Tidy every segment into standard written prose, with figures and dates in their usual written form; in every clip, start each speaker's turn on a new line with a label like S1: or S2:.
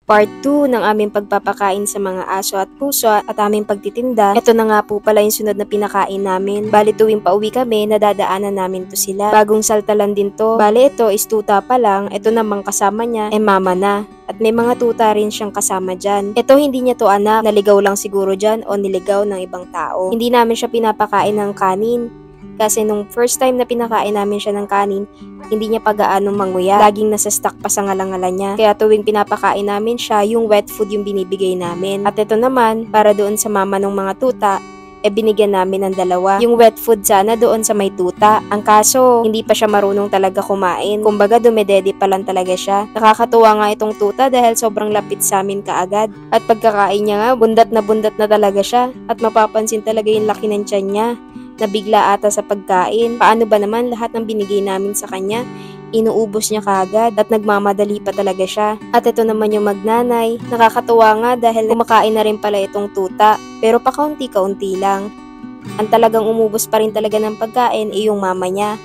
S1: Part 2 ng aming pagpapakain sa mga aso at puso at aming pagtitinda. Ito na nga po pala yung sunod na pinakain namin. Bali tuwing pauwi kami, nadadaanan namin to sila. Bagong saltalan din to. Bali ito is tuta pa lang. Ito namang kasama niya, mama na. At may mga tuta rin siyang kasama dyan. Ito hindi niya to anak, naligaw lang siguro dyan o niligaw ng ibang tao. Hindi namin siya pinapakain ng kanin. Kasi nung first time na pinakain namin siya ng kanin, hindi niya pa gaano manguya. Laging nasa stock pa sa ngalangala niya. Kaya tuwing pinapakain namin siya, yung wet food yung binibigay namin. At ito naman, para doon sa mama ng mga tuta, binigyan namin ng dalawa. Yung wet food sana doon sa may tuta. Ang kaso, hindi pa siya marunong talaga kumain. Kumbaga, dumedede pa lang talaga siya. Nakakatuwa nga itong tuta dahil sobrang lapit sa amin kaagad. At pagkakain niya nga, bundat na talaga siya. At mapapansin talaga yung laki ng tiyan niya. Nabigla ata sa pagkain. Paano ba naman lahat ng binigay namin sa kanya? Inuubos niya kaagad at nagmamadali pa talaga siya. At ito naman yung magnanay. Nakakatuwa nga dahil kumakain na rin pala itong tuta. Pero pa kaunti-kaunti lang. Ang talagang umubos pa rin talaga ng pagkain ay yung mama niya.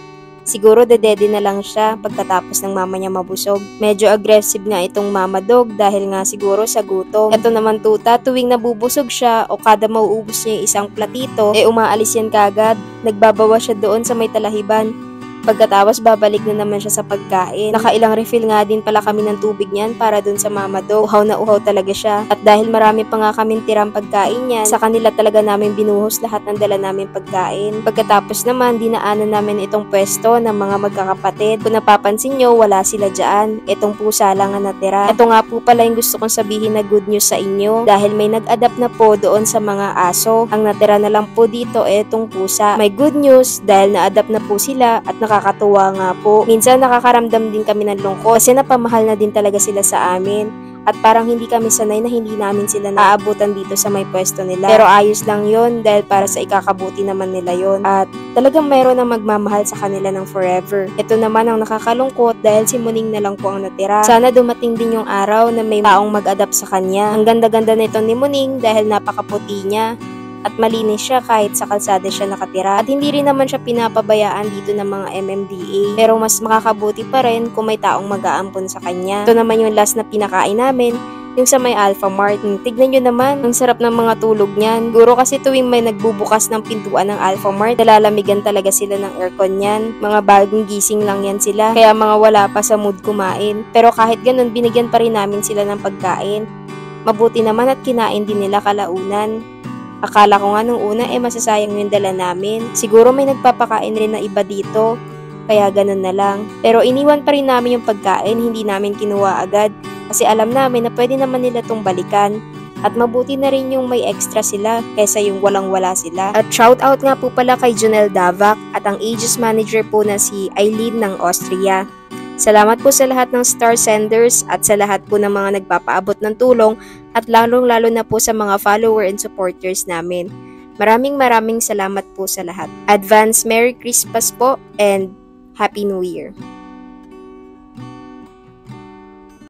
S1: Siguro dedede na lang siya pagkatapos ng mama niya mabusog. Medyo aggressive nga itong mama dog dahil nga siguro sa gutom. Ito naman tuta, tuwing nabubusog siya o kada mauubos niya yung isang platito, umaalis yan kaagad. Nagbabawa siya doon sa may talahiban. Pagkatapos babalik na naman siya sa pagkain. Nakailang refill nga din pala kami ng tubig niyan para dun sa mama dog. Uhaw na uhaw talaga siya. At dahil marami pa nga kaming tirang pagkain niyan, sa kanila talaga namin binuhos lahat ng dala namin pagkain. Pagkatapos naman, dinaanan namin itong pwesto ng mga magkakapatid. Kung napapansin nyo, wala sila dyan. Itong pusa lang ang natira. Ito nga po pala yung gusto kong sabihin na good news sa inyo. Dahil may nag-adapt na po doon sa mga aso. Ang natira na lang po dito itong pusa. May good news dahil na-adapt na po sila at nakakatuwa nga po. Minsan nakakaramdam din kami ng lungkot kasi napamahal na din talaga sila sa amin. At parang hindi kami sanay na hindi namin sila naaabutan dito sa may pwesto nila. Pero ayos lang yon dahil para sa ikakabuti naman nila yon. At talagang mayroon ang magmamahal sa kanila ng forever. Ito naman ang nakakalungkot dahil si Muning na lang po ang natira. Sana dumating din yung araw na may taong mag-adapt sa kanya. Ang ganda-ganda nito ni Muning dahil napakaputi niya. At malinis siya kahit sa kalsada siya nakatira. At hindi rin naman siya pinapabayaan dito ng mga MMDA. Pero mas makakabuti pa rin kung may taong mag-aampon sa kanya. Ito naman yung last na pinakain namin, yung sa may Alpha Mart. Tignan nyo naman, ang sarap ng mga tulog niyan. Guro kasi tuwing may nagbubukas ng pintuan ng Alpha Mart, nalalamigan talaga sila ng aircon niyan. Mga bagong gising lang yan sila. Kaya mga wala pa sa mood kumain. Pero kahit ganun, binigyan pa rin namin sila ng pagkain. Mabuti naman at kinain din nila kalaunan. Akala ko nga nung una masasayang yung dala namin. Siguro may nagpapakain rin na iba dito. Kaya ganun na lang. Pero iniwan pa rin namin yung pagkain, hindi namin kinuha agad. Kasi alam namin na pwede naman nila tong balikan. At mabuti na rin yung may extra sila kaysa yung walang-wala sila. At shoutout nga po pala kay Jonel Davac at ang Aegis Manager po na si Eileen ng Austria. Salamat po sa lahat ng star senders at sa lahat po ng mga nagpapaabot ng tulong at lalong-lalo na po sa mga follower and supporters namin. Maraming salamat po sa lahat. Advance Merry Christmas po and Happy New Year!